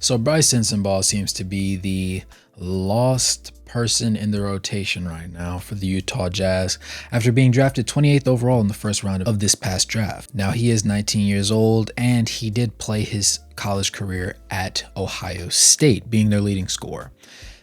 So Brice Sensabaugh seems to be the lost person in the rotation right now for the Utah Jazz after being drafted 28th overall in the first round of this past draft. Now he is 19 years old and he did play his college career at Ohio State, being their leading scorer.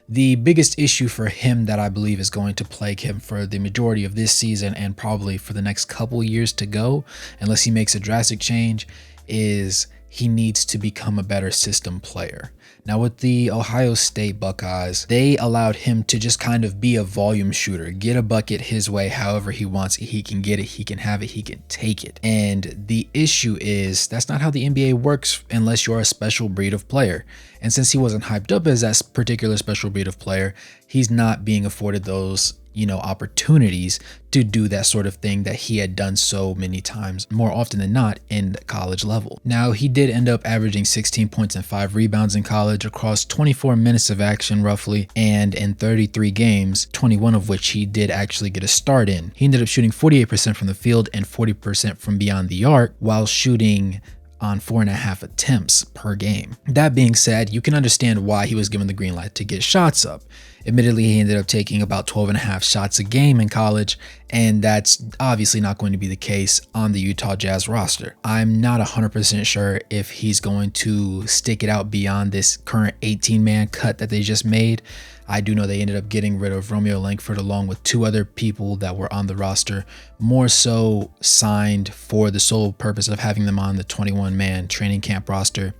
The biggest issue for him that I believe is going to plague him for the majority of this season and probably for the next couple years to go, unless he makes a drastic change, is he needs to become a better system player. Now with the Ohio State Buckeyes, they allowed him to just kind of be a volume shooter, get a bucket his way however he wants. He can get it, he can have it, he can take it. And the issue is that's not how the NBA works unless you're a special breed of player. And since he wasn't hyped up as that particular special breed of player, he's not being afforded those opportunities to do that sort of thing that he had done so many times, more often than not, in the college level. Now, he did end up averaging 16 points and 5 rebounds in college across 24 minutes of action roughly, and in 33 games, 21 of which he did actually get a start in. He ended up shooting 48% from the field and 40% from beyond the arc while shooting on 4.5 attempts per game. That being said, you can understand why he was given the green light to get shots up. Admittedly, he ended up taking about 12.5 shots a game in college, and that's obviously not going to be the case on the Utah Jazz roster. I'm not 100% sure if he's going to stick it out beyond this current 18-man cut that they just made. I do know they ended up getting rid of Romeo Langford along with 2 other people that were on the roster, more so signed for the sole purpose of having them on the 21-man training camp roster.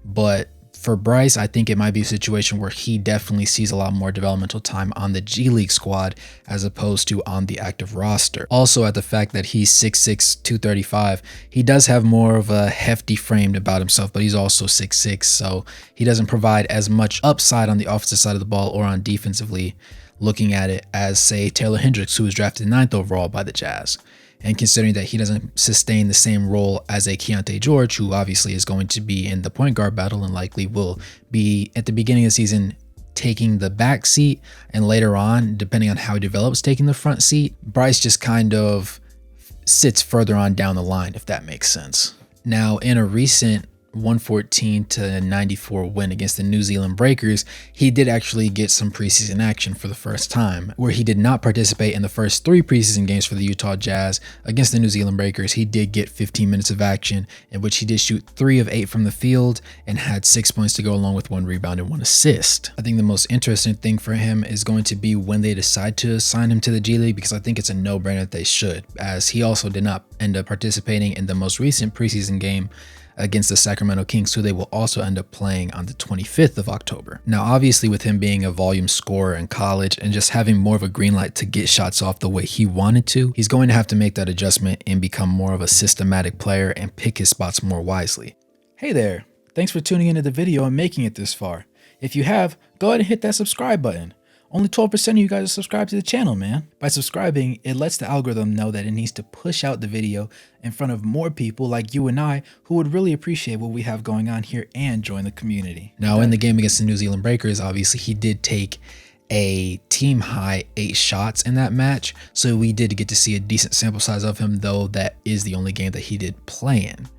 But for Brice, I think it might be a situation where he definitely sees a lot more developmental time on the G League squad as opposed to on the active roster. Also, at the fact that he's 6'6", 235, he does have more of a hefty frame about himself, but he's also 6'6", so he doesn't provide as much upside on the offensive side of the ball or on defensively, looking at it as, say, Taylor Hendricks, who was drafted 9th overall by the Jazz. And considering that he doesn't sustain the same role as a Keontae George, who obviously is going to be in the point guard battle and likely will be at the beginning of the season taking the back seat, and later on, depending on how he develops, taking the front seat, Brice just kind of sits further on down the line, if that makes sense. Now, in a recent 114-94 win against the New Zealand Breakers, he did actually get some preseason action for the first time, where he did not participate in the first 3 preseason games for the Utah Jazz. Against the New Zealand Breakers, he did get 15 minutes of action, in which he did shoot 3 of 8 from the field and had 6 points to go along with 1 rebound and 1 assist. I think the most interesting thing for him is going to be when they decide to sign him to the G League, because I think it's a no-brainer that they should, as he also did not end up participating in the most recent preseason game against the Sacramento Kings, who they will also end up playing on the 25th of October. Now, obviously, with him being a volume scorer in college and just having more of a green light to get shots off the way he wanted to, he's going to have to make that adjustment and become more of a systematic player and pick his spots more wisely. Hey there, thanks for tuning into the video and making it this far. If you have, go ahead and hit that subscribe button. Only 12% of you guys are subscribed to the channel, man. By subscribing, it lets the algorithm know that it needs to push out the video in front of more people like you and I who would really appreciate what we have going on here and join the community. Now, in the game against the New Zealand Breakers, obviously he did take a team high 8 shots in that match, so we did get to see a decent sample size of him, though that is the only game that he did play in.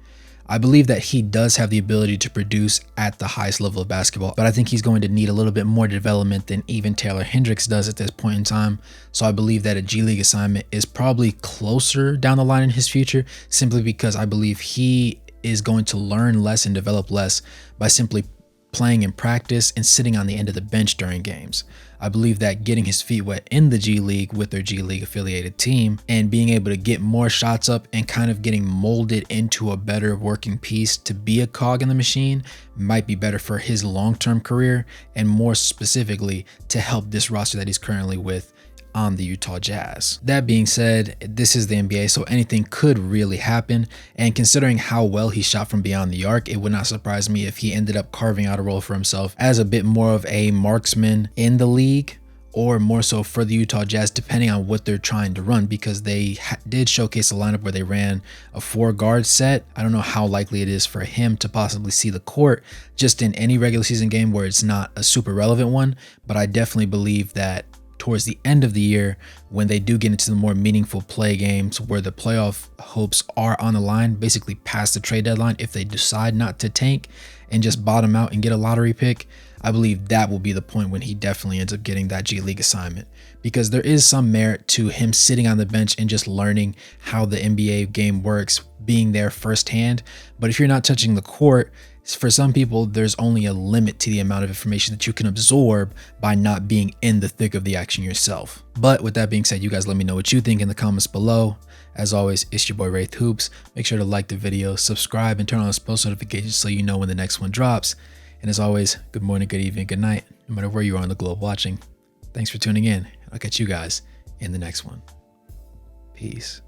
I believe that he does have the ability to produce at the highest level of basketball, but I think he's going to need a little bit more development than even Taylor Hendricks does at this point in time. So I believe that a G League assignment is probably closer down the line in his future, simply because I believe he is going to learn less and develop less by simply playing in practice and sitting on the end of the bench during games. I believe that getting his feet wet in the G League with their G League affiliated team and being able to get more shots up and kind of getting molded into a better working piece to be a cog in the machine might be better for his long-term career, and more specifically to help this roster that he's currently with on the Utah Jazz. That being said, this is the NBA, so anything could really happen, and considering how well he shot from beyond the arc, it would not surprise me if he ended up carving out a role for himself as a bit more of a marksman in the league, or more so for the Utah Jazz, depending on what they're trying to run, because they did showcase a lineup where they ran a 4-guard set. I don't know how likely it is for him to possibly see the court just in any regular season game where it's not a super relevant one, but I definitely believe that towards the end of the year, when they do get into the more meaningful play games where the playoff hopes are on the line, basically past the trade deadline, if they decide not to tank and just bottom out and get a lottery pick, I believe that will be the point when he definitely ends up getting that G League assignment, because there is some merit to him sitting on the bench and just learning how the NBA game works, being there firsthand. But if you're not touching the court, for some people, there's only a limit to the amount of information that you can absorb by not being in the thick of the action yourself. But with that being said, you guys let me know what you think in the comments below. As always, it's your boy Wraith Hoops. Make sure to like the video, subscribe, and turn on those post notifications so you know when the next one drops. And as always, good morning, good evening, good night, no matter where you are on the globe watching. Thanks for tuning in. I'll catch you guys in the next one. Peace.